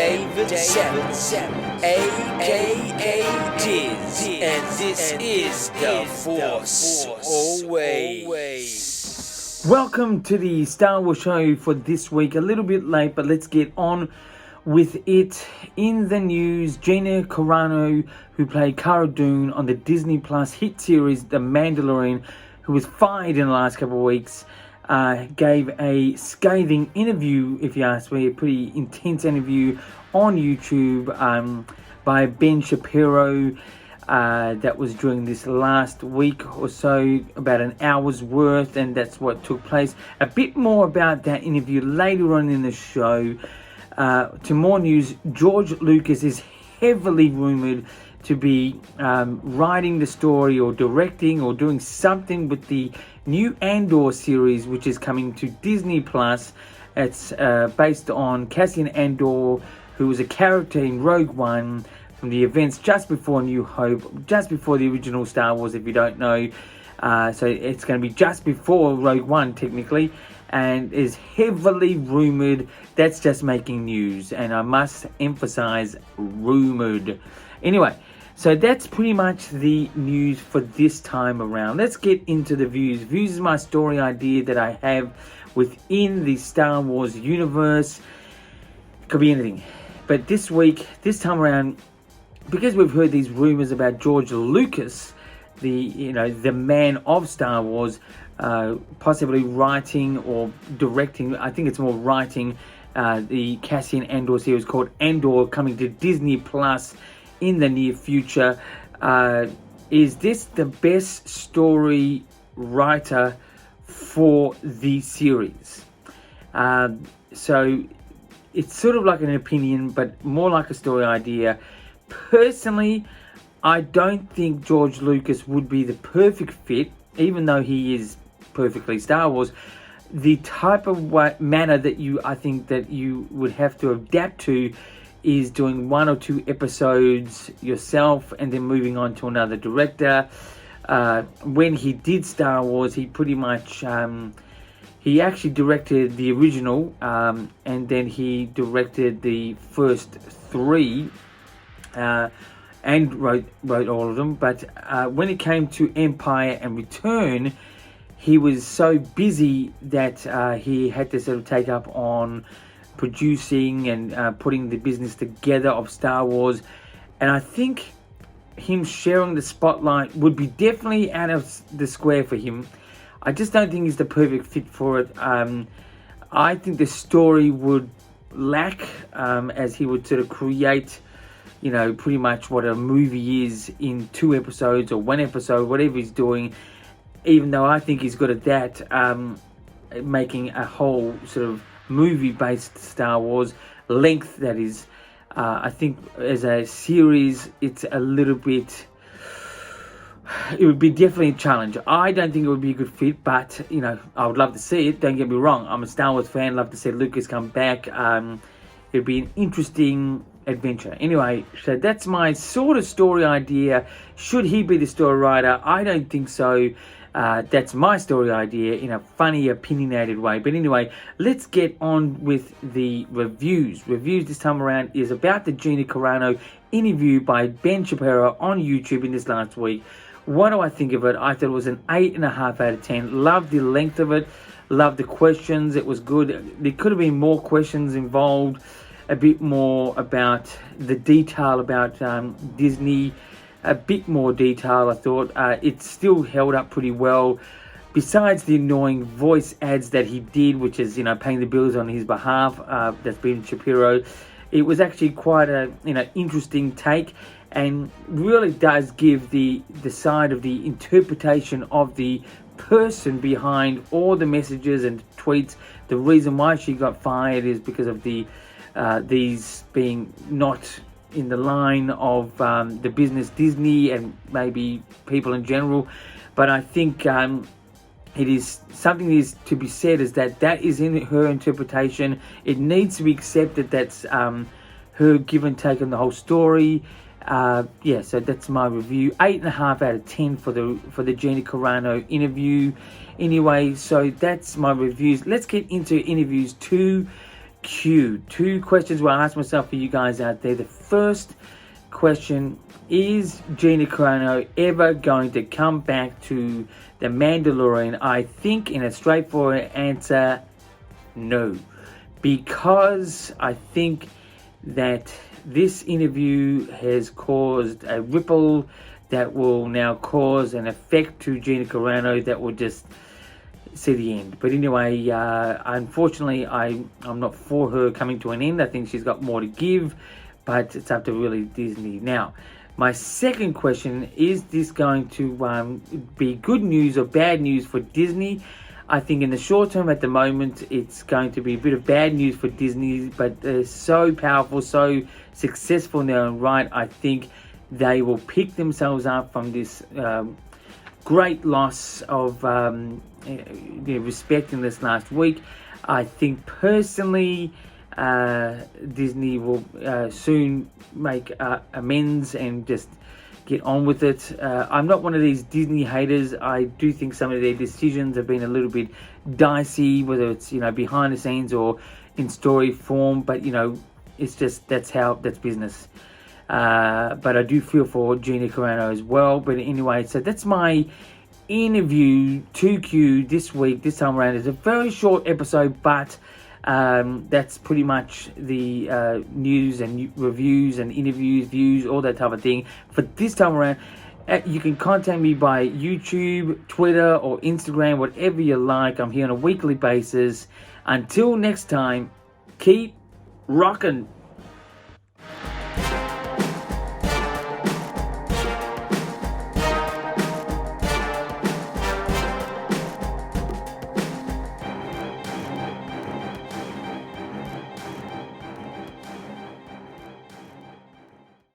David Savage, a.k.a. Diz, and this is The Force Always. Welcome to the Star Wars show for this week. A little bit late, but let's get on with it. In the news, Gina Carano, who played Cara Dune on the Disney Plus hit series The Mandalorian, who was fired in the last couple of weeks, gave a scathing interview, if you ask me, a pretty intense interview on YouTube by Ben Shapiro. That was during this last week or so, about an hour's worth, and that's what took place. A bit more about that interview later on in the show. To more news, George Lucas is heavily rumoured to be writing the story or directing or doing something with the new Andor series, which is coming to Disney Plus. It's based on Cassian Andor, who was a character in Rogue One from the events just before New Hope, just before the original Star Wars, if you don't know. So it's going to be just before Rogue One, technically, and is heavily rumoured. That's just making news, and I must emphasize rumoured. Anyway, so that's pretty much the news for this time around. Let's get into the views. Views is my story idea that I have within the Star Wars universe. It could be anything. But this week, this time around, because we've heard these rumours about George Lucas, the man of Star Wars, possibly writing or directing, I think it's more writing, the Cassian Andor series called Andor, coming to Disney Plus in the near future. Is this the best story writer for the series? So it's sort of like an opinion, but more like a story idea. Personally, I don't think George Lucas would be the perfect fit, even though he is perfectly Star Wars. The type of manner that I think that you would have to adapt to is doing 1 or 2 episodes yourself and then moving on to another director. When he did Star Wars, he pretty much he actually directed the original, and then he directed the first 3 and wrote all of them. But when it came to Empire and Return, he was so busy that he had to sort of take up on producing and putting the business together of Star Wars. And I think him sharing the spotlight would be definitely out of the square for him. I just don't think he's the perfect fit for it. I think the story would lack, as he would sort of create, pretty much what a movie is in 2 episodes or 1 episode, whatever he's doing. Even though I think he's good at that, making a whole sort of movie-based Star Wars length, that is. I think as a series, it's a little bit... It would be definitely a challenge. I don't think it would be a good fit, but, I would love to see it. Don't get me wrong. I'm a Star Wars fan. Love to see Lucas come back. It would be an interesting adventure. Anyway, so that's my sort of story idea. Should he be the story writer? I don't think so. That's my story idea in a funny, opinionated way. But anyway, let's get on with the reviews. Reviews this time around is about the Gina Carano interview by Ben Shapiro on YouTube in this last week. What do I think of it? I thought it was an 8.5 out of 10. Loved the length of it. Loved the questions. It was good. There could have been more questions involved. A bit more about the detail about Disney. A bit more detail, I thought. It still held up pretty well. Besides the annoying voice ads that he did, which is, paying the bills on his behalf, that's been Shapiro. It was actually quite a, interesting take, and really does give the side of the interpretation of the person behind all the messages and tweets. The reason why she got fired is because of these being not in the line of the business Disney and maybe people in general. But I think it is something that is to be said, is that is in her interpretation. It needs to be accepted. That's her give and take on the whole story. So that's my review. 8.5 out of 10 for the Gina Carano interview. Anyway, so that's my reviews. Let's get into interviews 2 Q. Two questions where I asked myself for you guys out there. The first question: is Gina Carano ever going to come back to The Mandalorian? I think in a straightforward answer, no. Because I think that this interview has caused a ripple that will now cause an effect to Gina Carano that will just see the end. But anyway, unfortunately, I'm not for her coming to an end. I think she's got more to give, but it's up to really Disney. Now, my second question: is this going to be good news or bad news for Disney? I think in the short term at the moment, it's going to be a bit of bad news for Disney, but they're so powerful, so successful now, right? I think they will pick themselves up from this great loss of respect in this last week. I think personally, Disney will soon make amends and just get on with it. I'm not one of these Disney haters. I do think some of their decisions have been a little bit dicey, whether it's behind the scenes or in story form. But it's just that's business. But I do feel for Gina Carano as well. But anyway, so that's my interview 2Q this week. This time around, it's a very short episode, but that's pretty much the news and reviews and interviews, views, all that type of thing for this time around. You can contact me by YouTube, Twitter, or Instagram, whatever you like. I'm here on a weekly basis. Until next time, keep rocking.